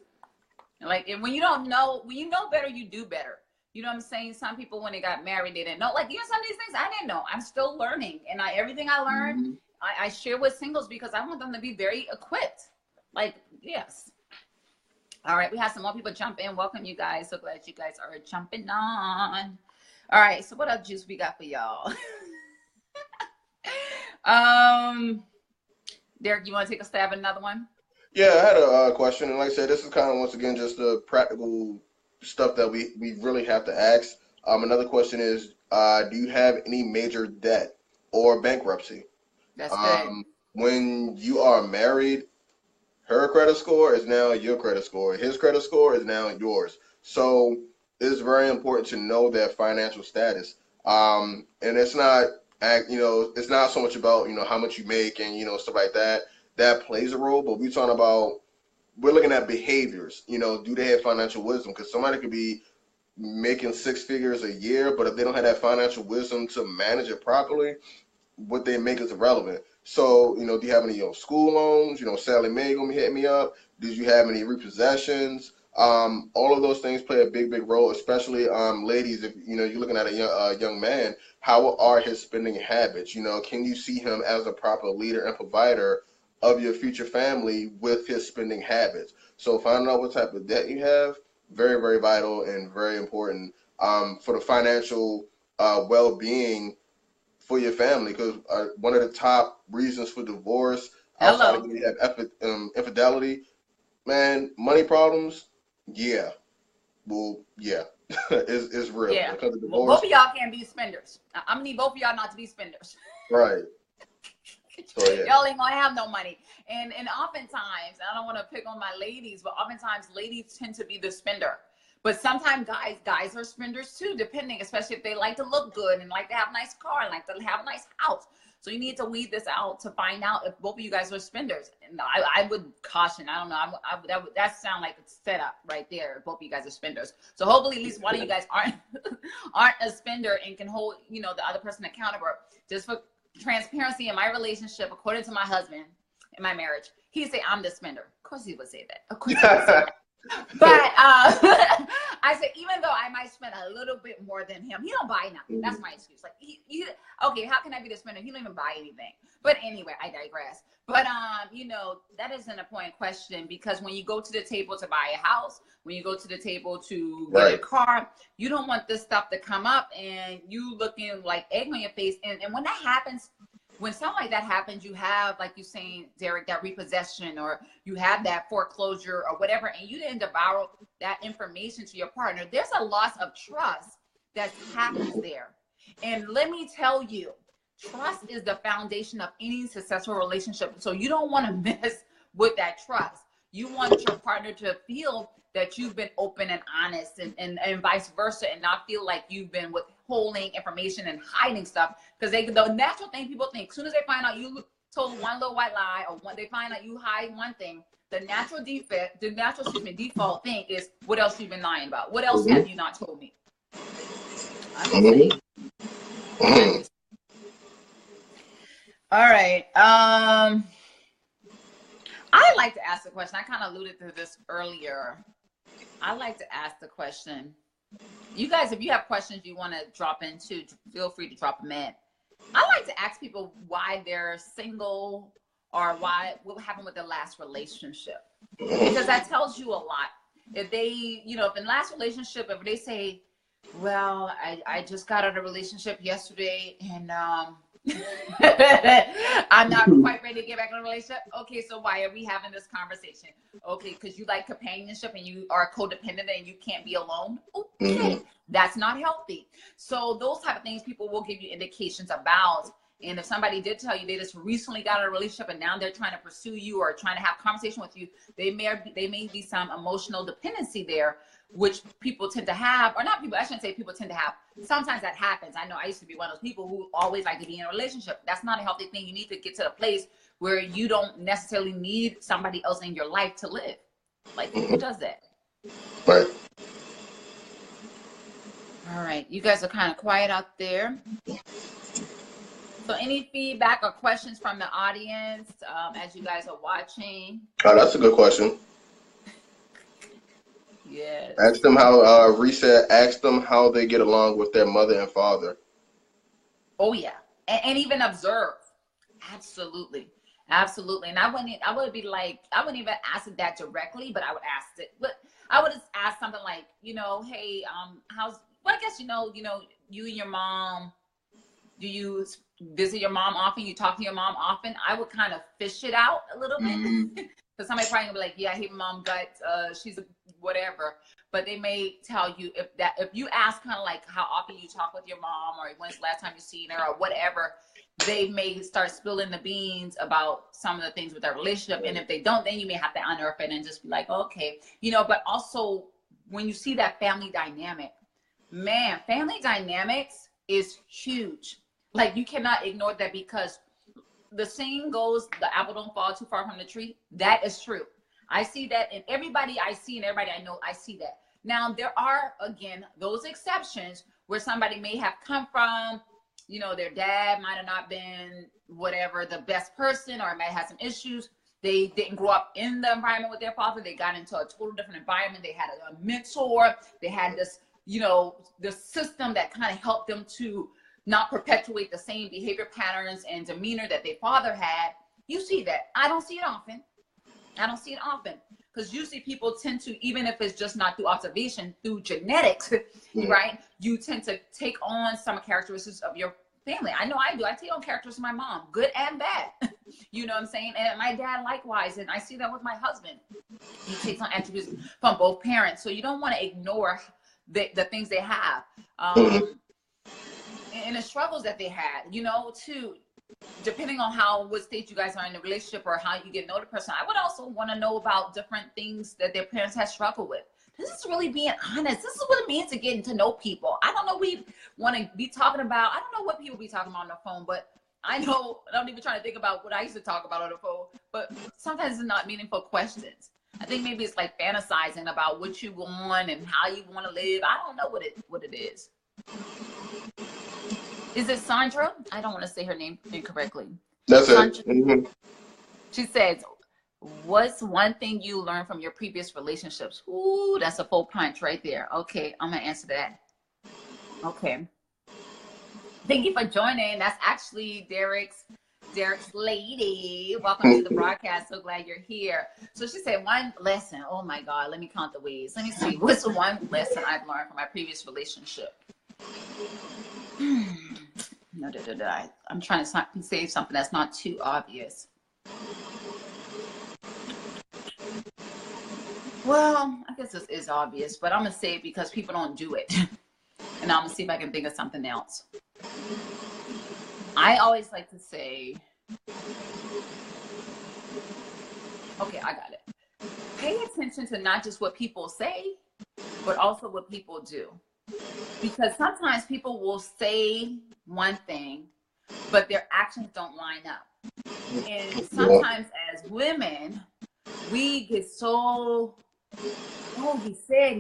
Like, and when you don't know, when you know better, you do better. You know what I'm saying? Some people, when they got married, they didn't know. Like, even some of these things I didn't know. I'm still learning, and everything I learned, I share with singles because I want them to be very equipped. Like, yes. All right, we have some more people jump in. Welcome, you guys. So glad you guys are jumping on. All right, so what other juice we got for y'all? Derrick, you want to take a stab at another one? Yeah, I had a question, and like I said, this is kind of once again just the practical stuff that we really have to ask. Another question is, do you have any major debt or bankruptcy? That's good. When you are married, her credit score is now your credit score. His credit score is now yours. So it's very important to know that financial status. And it's not, you know, it's not so much about, you know, how much you make and, you know, stuff like that. That plays a role, but we're looking at behaviors. You know, do they have financial wisdom? Because somebody could be making six figures a year, but if they don't have that financial wisdom to manage it properly, what they make is irrelevant. So, you know, do you have any, you know, school loans? You know, Sally Mae gonna be hitting me up. Did you have any repossessions? All of those things play a big, big role, especially ladies. If you know you're looking at a young man, how are his spending habits? You know, can you see him as a proper leader and provider of your future family with his spending habits? So finding out what type of debt you have, very, very vital and very important for the financial well-being for your family, because one of the top reasons for divorce outside of infidelity, man, money problems, yeah, well, yeah, is real. Yeah, because of well, divorce, both of y'all can't be spenders. I'm gonna need both of y'all not to be spenders. right? So, yeah. Y'all ain't gonna have no money. And oftentimes, I don't want to pick on my ladies, but oftentimes ladies tend to be the spender. But sometimes guys are spenders too, depending, especially if they like to look good and like to have a nice car and like to have a nice house. So you need to weed this out to find out if both of you guys are spenders. And I would caution, I don't know, that sound like a setup right there if both of you guys are spenders. So hopefully at least one of you guys aren't a spender and can hold, you know, the other person accountable. Just for transparency in my relationship, according to my husband in my marriage, he'd say I'm the spender. Of course he would say that. Of course he would say that. But I said, even though I might spend a little bit more than him, he don't buy nothing. That's my excuse. Like, okay, how can I be the spender? He don't even buy anything. But anyway, I digress. But you know, that isn't a point in question, because when you go to the table to buy a house, when you go to the table to get a car, you don't want this stuff to come up and you looking like egg on your face. And when that happens, when something like that happens, you have, like you saying, Derrick, that repossession, or you have that foreclosure or whatever, and you didn't devour that information to your partner. There's a loss of trust that happens there. And let me tell you, trust is the foundation of any successful relationship. So you don't want to mess with that trust. You want your partner to feel that you've been open and honest, and vice versa, and not feel like you've been withholding information and hiding stuff. Because the natural thing people think, as soon as they find out you told one little white lie, or when they find out you hide one thing, the natural default thing is, what else you've been lying about? What else have you not told me? I'm saying. All right. I like to ask the question. I kind of alluded to this earlier. I like to ask the question. You guys, if you have questions you want to drop into, feel free to drop them in. I like to ask people why they're single, or what happened with their last relationship, because that tells you a lot. If they, you know, if in last relationship, if they say, well, I just got out of a relationship yesterday, and I'm not quite ready to get back in a relationship. Okay, so why are we having this conversation? Okay, because you like companionship and you are codependent and you can't be alone. Okay, that's not healthy. So those type of things people will give you indications about. And if somebody did tell you they just recently got in a relationship and now they're trying to pursue you or trying to have conversation with you, they may be some emotional dependency there, which people tend to have, or not people, I shouldn't say people tend to have. Sometimes that happens. I know I used to be one of those people who always like to be in a relationship. That's not a healthy thing. You need to get to the place where you don't necessarily need somebody else in your life to live. Like, who does that? Right. All right. You guys are kind of quiet out there. So any feedback or questions from the audience as you guys are watching? Oh, that's a good question. Yes. Ask them how, Reset, ask them how they get along with their mother and father. Oh, yeah. And even observe. Absolutely. Absolutely. And I wouldn't even ask it that directly, but I would ask it. But I would just ask something like, you know, hey, well, I guess, you and your mom, do you visit your mom often? You talk to your mom often? I would kind of fish it out a little bit. Because somebody probably gonna be like, yeah, I hate my mom guts. She's a whatever. But they may tell you if you ask kind of like how often you talk with your mom, or when's the last time you seen her, or whatever, they may start spilling the beans about some of the things with their relationship. And if they don't, then you may have to unearth it and just be like, okay, but also when you see that family dynamic, man, family dynamics is huge. Like, you cannot ignore that, because the saying goes, the apple don't fall too far from the tree. That is true. I see that in everybody I see and everybody I know. I see that. Now, there are, again, those exceptions where somebody may have come from, their dad might have not been whatever, the best person, or might have some issues. They didn't grow up in the environment with their father. They got into a total different environment. They had a mentor. They had this, the system that kind of helped them to not perpetuate the same behavior patterns and demeanor that their father had. You see that. I don't see it often. Because usually people tend to, even if it's just not through observation, through genetics, right? You tend to take on some characteristics of your family. I know I do. I take on characteristics of my mom, good and bad. You know what I'm saying? And my dad likewise. And I see that with my husband. He takes on attributes from both parents. So you don't want to ignore the things they have. And the struggles that they had, too. depending on what stage you guys are in the relationship or how you get to know the person, I would also want to know about different things that their parents have struggled with. This is really being honest. This is what it means to getting to know people. I don't know we want to be talking about. I don't know what people be talking about on the phone, but I know I don't even try to think about what I used to talk about on the phone. But sometimes it's not meaningful questions. I think maybe it's like fantasizing about what you want and how you want to live. I don't know what it is. Is it Sandra? I don't want to say her name incorrectly. That's Sandra, it. Mm-hmm. She says, what's one thing you learned from your previous relationships? Ooh, that's a full punch right there. Okay, I'm going to answer that. Okay. Thank you for joining. That's actually Derrick's lady. Welcome to the broadcast. So glad you're here. So she said one lesson. Oh my God. Let me count the ways. Let me see. What's the one lesson I've learned from my previous relationship? No, I'm trying to say something that's not too obvious. Well, I guess this is obvious, but I'm going to say it because people don't do it. And I'm going to see if I can think of something else. I always like to say, okay, I got it. Pay attention to not just what people say, but also what people do. Because sometimes people will say one thing, but their actions don't line up. And sometimes as women, we get so, oh, he said.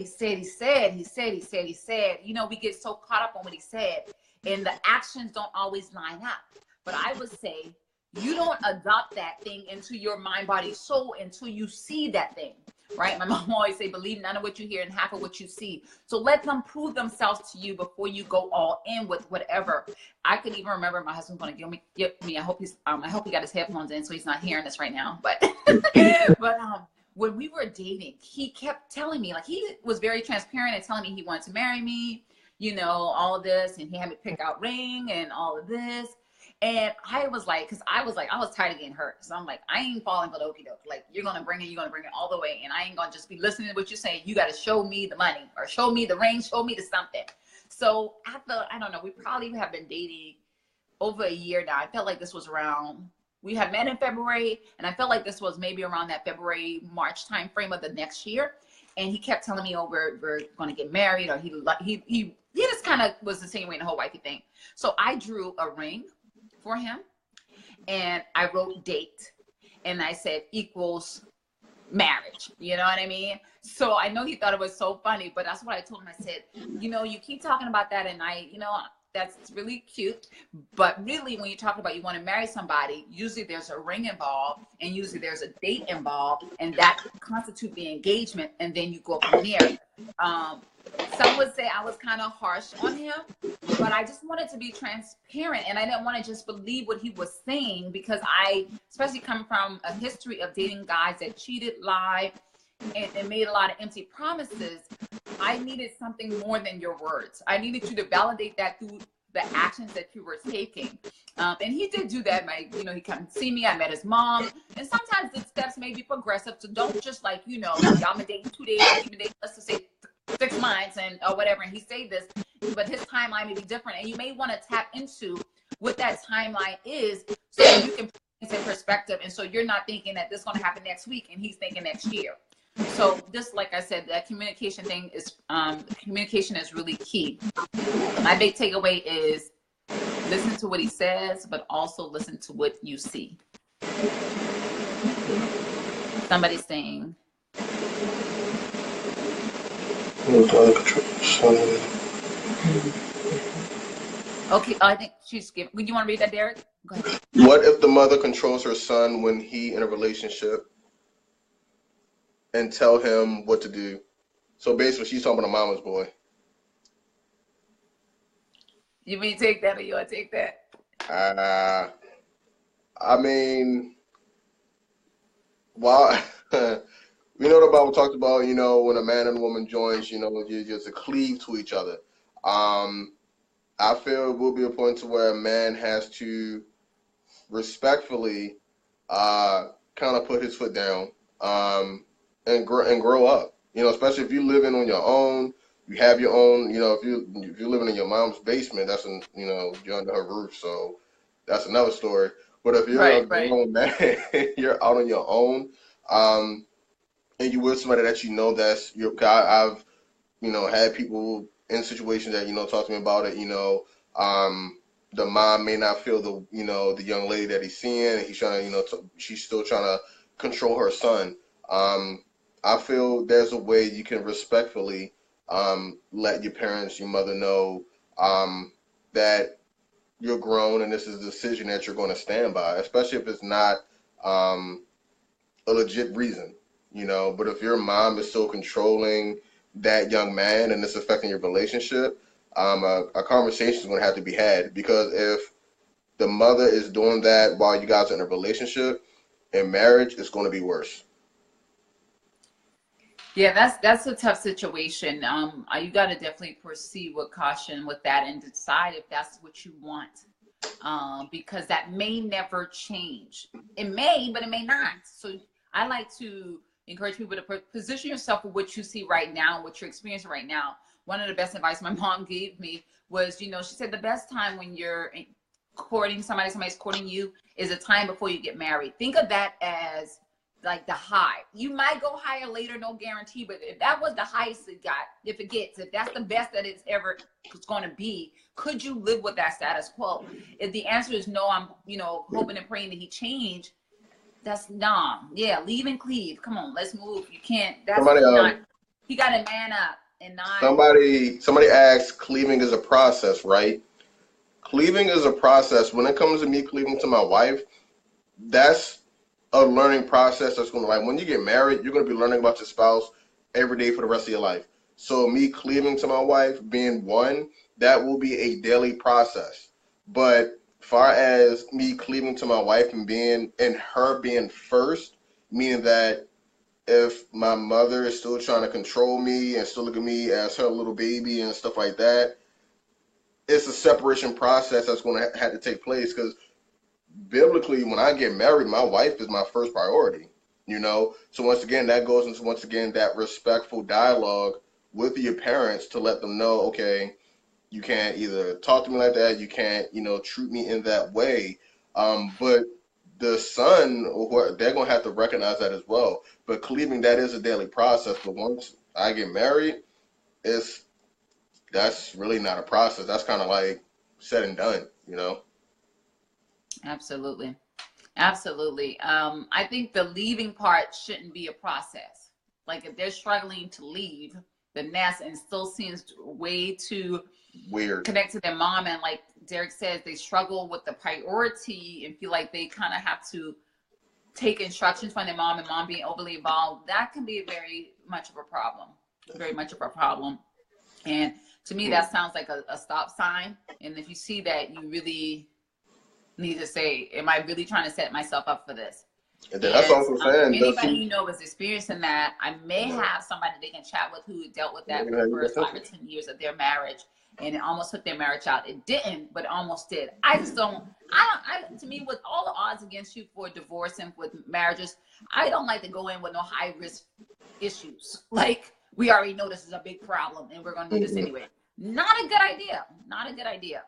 You know, we get so caught up on what he said, and the actions don't always line up. But I would say you don't adopt that thing into your mind, body, soul until you see that thing. Right? My mom always say, believe none of what you hear and half of what you see. So let them prove themselves to you before you go all in with whatever. I can even remember my husband going to give me. I hope he got his headphones in so he's not hearing this right now. But when we were dating, he kept telling me, like, he was very transparent and telling me he wanted to marry me, you know, all of this, and he had me pick out ring and all of this. And I was like, I was tired of getting hurt. So I'm like, I ain't falling for the okie doke. Like, you're going to bring it all the way. And I ain't going to just be listening to what you're saying. You got to show me the money or show me the ring, show me the something. So after, I don't know, we probably have been dating over a year now. I felt like this was around, we had met in February, and I felt like this was maybe around that February, March time frame of the next year. And he kept telling me, oh, we're going to get married, or he just kind of was the same way in the whole wifey thing. So I drew a ring for him, and I wrote date, and I said equals marriage. You know what I mean? So I know he thought it was so funny, but that's what I told him. I said, you know, you keep talking about that, and that's really cute, but really when you talk about you want to marry somebody, usually there's a ring involved, and usually there's a date involved, and that constitutes the engagement, and then you go from there. Some would say I was kind of harsh on him, but I just wanted to be transparent, and I didn't want to just believe what he was saying, because I, especially coming from a history of dating guys that cheated, lied, and made a lot of empty promises, I needed something more than your words. I needed you to validate that through the actions that you were taking. And he did do that. He came to see me. I met his mom. And sometimes the steps may be progressive. So don't just y'all been dating 2 days, even dating, let's just say 6 months or whatever. And he said this, but his timeline may be different. And you may want to tap into what that timeline is so you can put it into perspective. And so you're not thinking that this is going to happen next week and he's thinking next year. So just like I said, that communication thing is, communication is really key. My big takeaway is listen to what he says, but also listen to what you see. Somebody's saying. Okay, I think she's giving. Would you want to read that, Derrick? Go ahead. What if the mother controls her son when he in a relationship and tell him what to do? So basically, she's talking about a mama's boy. You mean take that, or you want to take that? I mean, well, we know the Bible talks about, when a man and a woman joins, you just cleave to each other. I feel it will be a point to where a man has to respectfully kind of put his foot down and grow up. Especially if you're living on your own, you have your own. If you're living in your mom's basement, that's you're under her roof. So that's another story. But if you're a Right, right. grown man, you're out on your own, and you with somebody that you know that's your guy. I've had people in situations that talk to me about it. The mom may not feel the young lady that he's seeing. He's trying to she's still trying to control her son. Um, I feel there's a way you can respectfully let your parents, your mother know that you're grown and this is a decision that you're going to stand by, especially if it's not um, a legit reason. But if your mom is still controlling that young man and it's affecting your relationship, a conversation is going to have to be had, because if the mother is doing that while you guys are in a relationship, in marriage, it's going to be worse. Yeah, that's a tough situation. You got to definitely proceed with caution with that and decide if that's what you want, because that may never change. It may, but it may not. So I like to encourage people to position yourself with what you see right now, what you're experiencing right now. One of the best advice my mom gave me was, she said the best time when you're courting somebody, somebody's courting you, is a time before you get married. Think of that as like the high. You might go higher later, no guarantee, but if that was the highest it got, if that's the best that it's ever going to be, could you live with that status quo? If the answer is no, I'm hoping and praying that he change. That's nah. Yeah, leave and cleave. Come on, let's move. You can't. That's Somebody not. He got to man up and not. somebody asked, cleaving is a process, right? Cleaving is a process. When it comes to me cleaving to my wife, that's a learning process that's going to, like, when you get married, you're going to be learning about your spouse every day for the rest of your life. So me cleaving to my wife, being one, that will be a daily process. But far as me cleaving to my wife and her being first, meaning that if my mother is still trying to control me and still look at me as her little baby and stuff like that, it's a separation process that's going to have to take place, because biblically, when I get married, my wife is my first priority. So once again, that goes into that respectful dialogue with your parents to let them know, okay, you can't either talk to me like that, you can't treat me in that way. But the son, they're gonna have to recognize that as well. But cleaving, that is a daily process. But once I get married, that's really not a process. That's kind of like said and done. Absolutely. Absolutely. I think the leaving part shouldn't be a process. Like if they're struggling to leave the nest and still seems way too weird connect to their mom, and like Derrick says, they struggle with the priority and feel like they kind of have to take instructions from their mom, and mom being overly involved, that can be very much of a problem. Very much of a problem. And to me, that sounds like a stop sign. And if you see that, you really need to say, am I really trying to set myself up for this? And then that's also saying, anybody is experiencing that, I may have somebody they can chat with who dealt with that for the first 5 or 10 years of their marriage, and it almost took their marriage out. It didn't, but it almost did. To me, with all the odds against you for divorce and with marriages, I don't like to go in with no high risk issues. Like, we already know this is a big problem and we're going to do this anyway. Not a good idea. Not a good idea.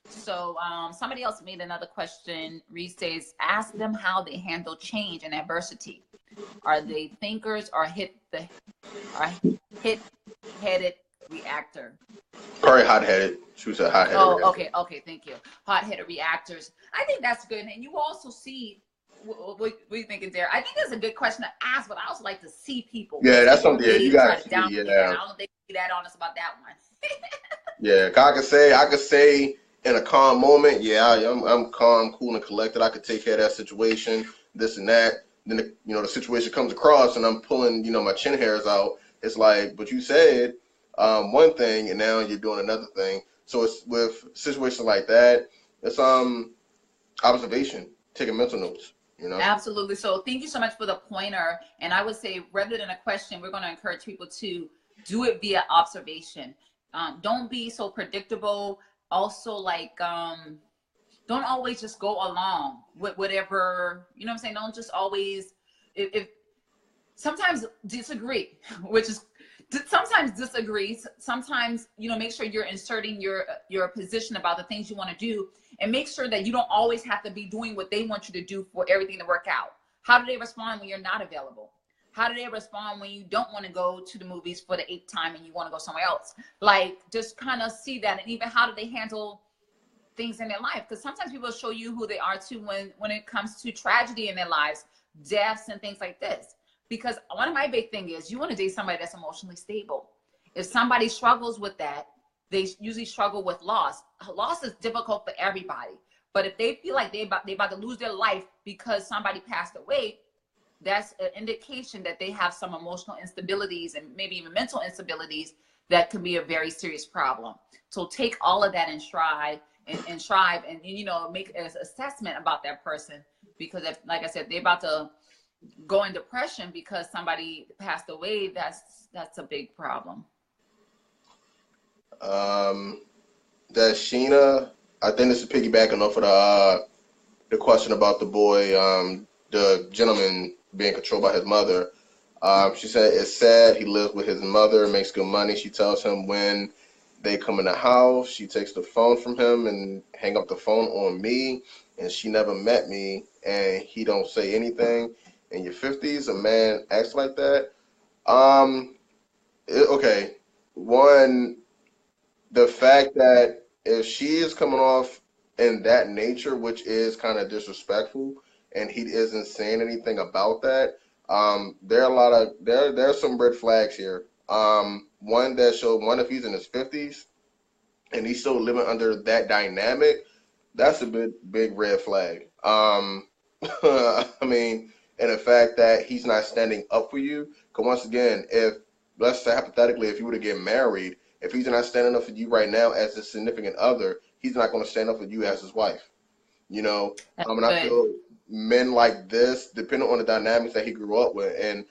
So somebody else made another question. Reed says, ask them how they handle change and adversity. Are they thinkers or hit-headed reactor? Probably hot-headed. She was a hot-headed. Oh, okay, thank you. Hot-headed reactors. I think that's good. And you also see, what are you thinking there? I think that's a good question to ask, but I also like to see people. Yeah, that's something you got to see. Yeah. I don't think they're that honest about that one. Yeah, I could say in a calm moment, yeah, I'm calm, cool, and collected. I could take care of that situation, this and that. Then the situation comes across, and I'm pulling my chin hairs out. It's like, but you said one thing, and now you're doing another thing. So it's with situations like that, it's observation, taking mental notes. Absolutely. So thank you so much for the pointer. And I would say, rather than a question, we're going to encourage people to do it via observation. Don't be so predictable. Also, like, don't always just go along with whatever, you know what I'm saying? Don't just always, if sometimes disagree, which is sometimes disagree. Sometimes, you know, make sure you're inserting your position about the things you want to do, and make sure that you don't always have to be doing what they want you to do for everything to work out. How do they respond when you're not available? How do they respond when you don't want to go to the movies for the 8th time and you want to go somewhere else? Like, just kind of see that. And even how do they handle things in their life? Because sometimes people show you who they are too when it comes to tragedy in their lives, deaths and things like this. Because one of my big thing is you want to date somebody that's emotionally stable. If somebody struggles with that, they usually struggle with loss. Loss is difficult for everybody. But if they feel like they about to lose their life because somebody passed away, that's an indication that they have some emotional instabilities and maybe even mental instabilities that can be a very serious problem. So take all of that in stride and strive and, you know, make an assessment about that person. Because if, like I said, they're about to go in depression because somebody passed away, that's a big problem. That Sheena, I think this is piggybacking off of the question about the boy, the gentleman being controlled by his mother. She said it's sad. He lives with his mother, makes good money. She tells him when they come in the house, she takes the phone from him and hang up the phone on me. And she never met me, and he don't say anything. In your 50s, a man acts like that. Okay. One, the fact that if she is coming off in that nature, which is kind of disrespectful, and he isn't saying anything about that, there are a lot of there's some red flags here. One that showed one if he's in his 50s and he's still living under that dynamic, that's a big red flag. I mean, and the fact that he's not standing up for you, because once again, if let's say hypothetically, if you were to get married, if he's not standing up for you right now as a significant other, he's not going to stand up for you as his wife. You know, and I feel men like this, depending on the dynamics that he grew up with, and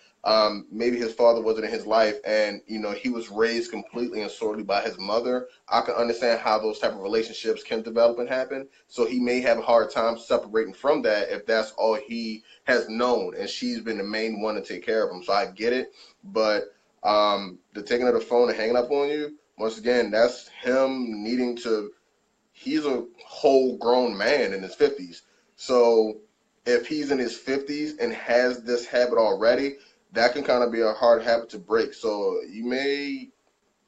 maybe his father wasn't in his life, and you know he was raised completely and solely by his mother. I can understand how those type of relationships can develop and happen. So he may have a hard time separating from that if that's all he has known, and she's been the main one to take care of him. So I get it, but the taking of the phone and hanging up on you, once again, that's him needing to. He's a whole grown man in his 50s. So if he's in his 50s and has this habit already, that can kind of be a hard habit to break. So you may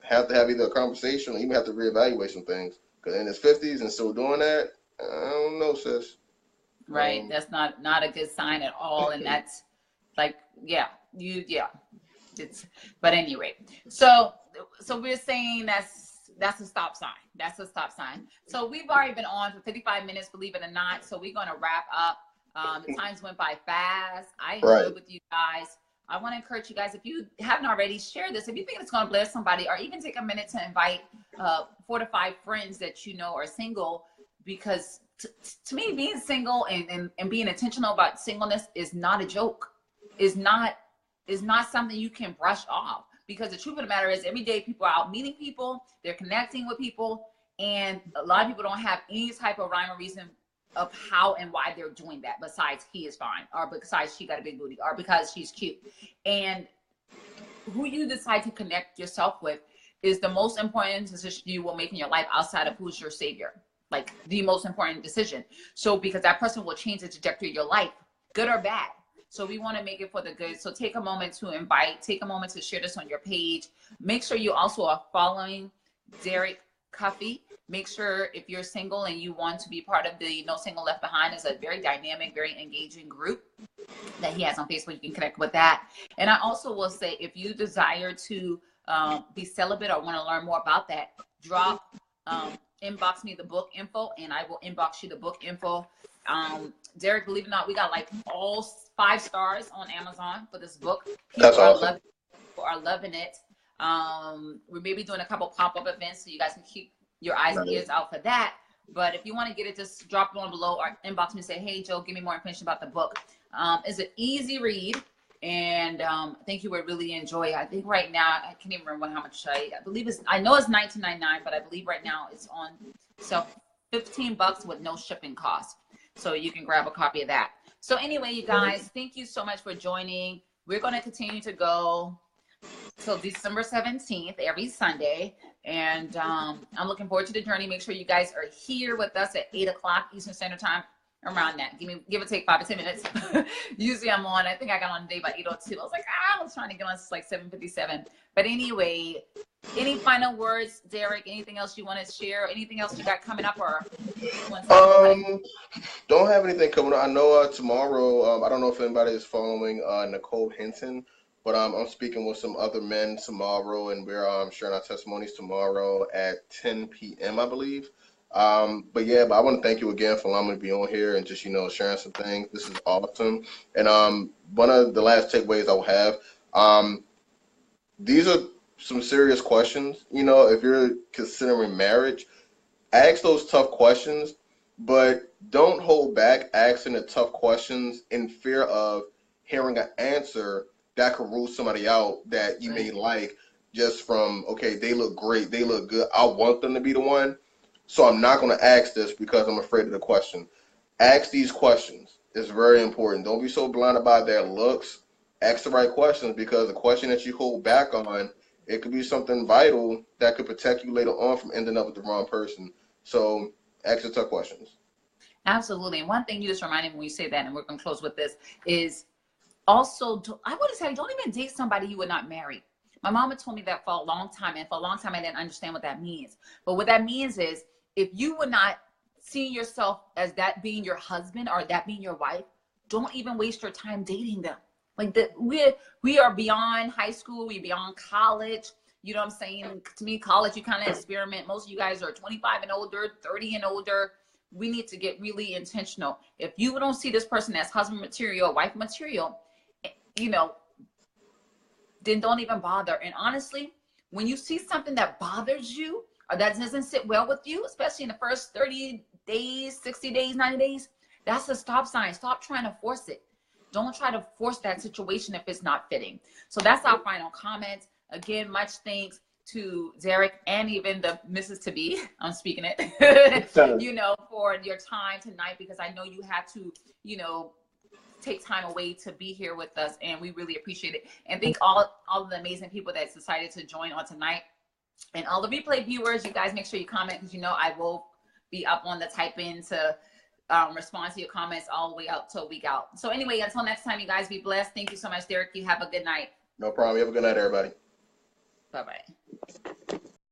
have to have either a conversation or you may have to reevaluate some things. Because in his 50s and still doing that, I don't know, sis. Right. That's not a good sign at all. And that's like, yeah. But anyway, so we're saying that's a stop sign. That's a stop sign. So we've already been on for 55 minutes, believe it or not. So we're going to wrap up. The times went by fast. I enjoyed with you guys. I want to encourage you guys, if you haven't already, share this. If you think it's going to bless somebody, or even take a minute to invite 4 to 5 friends that you know are single, because to me, being single and being intentional about singleness is not a joke. Is not something you can brush off. Because the truth of the matter is, every day people are out meeting people, they're connecting with people, and a lot of people don't have any type of rhyme or reason of how and why they're doing that, besides he is fine, or besides she got a big booty, or because she's cute. And who you decide to connect yourself with is the most important decision you will make in your life, outside of who's your savior. Like, the most important decision. So because that person will change the trajectory of your life, good or bad. So we want to make it for the good. So take a moment to invite, take a moment to share this on your page. Make sure you also are following Derrick Cuffie. Make sure if you're single and you want to be part of the No Single Left Behind, is a very dynamic, very engaging group that he has on Facebook. You can connect with that. And I also will say, if you desire to be celibate or want to learn more about that, inbox me the book info and I will inbox you the book info. Derrick, believe it or not, we got like all 5 stars on Amazon for this book. People are loving it. We may be doing a couple pop-up events, so you guys can keep your eyes and ears out for that. But if you want to get it, just drop it on below or inbox me and say, hey, Joe, give me more information about the book. It's an easy read, and I think you would really enjoy it. I think right now, I can't even remember how much I know it's $19.99, but I believe right now it's on sale $15 with no shipping cost. So you can grab a copy of that. So anyway, you guys, thank you so much for joining. We're going to continue to go. till December 17th, every Sunday. And I'm looking forward to the journey. Make sure you guys are here with us at 8 o'clock Eastern Standard Time, around that. Give or take 5 to 10 minutes. Usually I'm on, I think I got on today by 8:02. I was like, I was trying to get on, it's like 7:57. But anyway, any final words, Derrick? Anything else you want to share? Anything else you got coming up, or you want to say Don't have anything coming up. I know tomorrow, I don't know if anybody is following Nicole Hinton, but I'm speaking with some other men tomorrow, and we're sharing our testimonies tomorrow at 10 p.m., I believe. But yeah, but I want to thank you again for allowing me to be on here and just, sharing some things. This is awesome. And one of the last takeaways I will have, these are some serious questions. If you're considering marriage, ask those tough questions, but don't hold back asking the tough questions in fear of hearing an answer that could rule somebody out that you may like, just from, okay, they look great, they look good, I want them to be the one, so I'm not going to ask this because I'm afraid of the question. Ask these questions. It's very important. Don't be so blinded by their looks. Ask the right questions, because the question that you hold back on, it could be something vital that could protect you later on from ending up with the wrong person. So ask the tough questions. Absolutely. And one thing you just reminded me when you say that, and we're going to close with this, is also, I would say, don't even date somebody you would not marry. My mama told me that for a long time, and for a long time I didn't understand what that means. But what that means is, if you would not see yourself as that being your husband or that being your wife, don't even waste your time dating them. Like, we are beyond high school, we're beyond college. You know what I'm saying? To me, college, you kind of experiment. Most of you guys are 25 and older, 30 and older. We need to get really intentional. If you don't see this person as husband material, wife material, then don't even bother. And honestly, when you see something that bothers you or that doesn't sit well with you, especially in the first 30 days, 60 days, 90 days, that's a stop sign. Stop trying to force it. Don't try to force that situation if it's not fitting. So that's our final comment. Again, much thanks to Derrick and even the Mrs. To Be, I'm speaking it, for your time tonight, because I know you had to, take time away to be here with us, and we really appreciate it. And thank all of the amazing people that decided to join on tonight. And all the replay viewers, you guys make sure you comment, because I will be up on the type in to respond to your comments all the way out till a week out. So anyway, until next time, you guys be blessed. Thank you so much, Derrick. You have a good night. No problem. You have a good night, everybody. Bye-bye.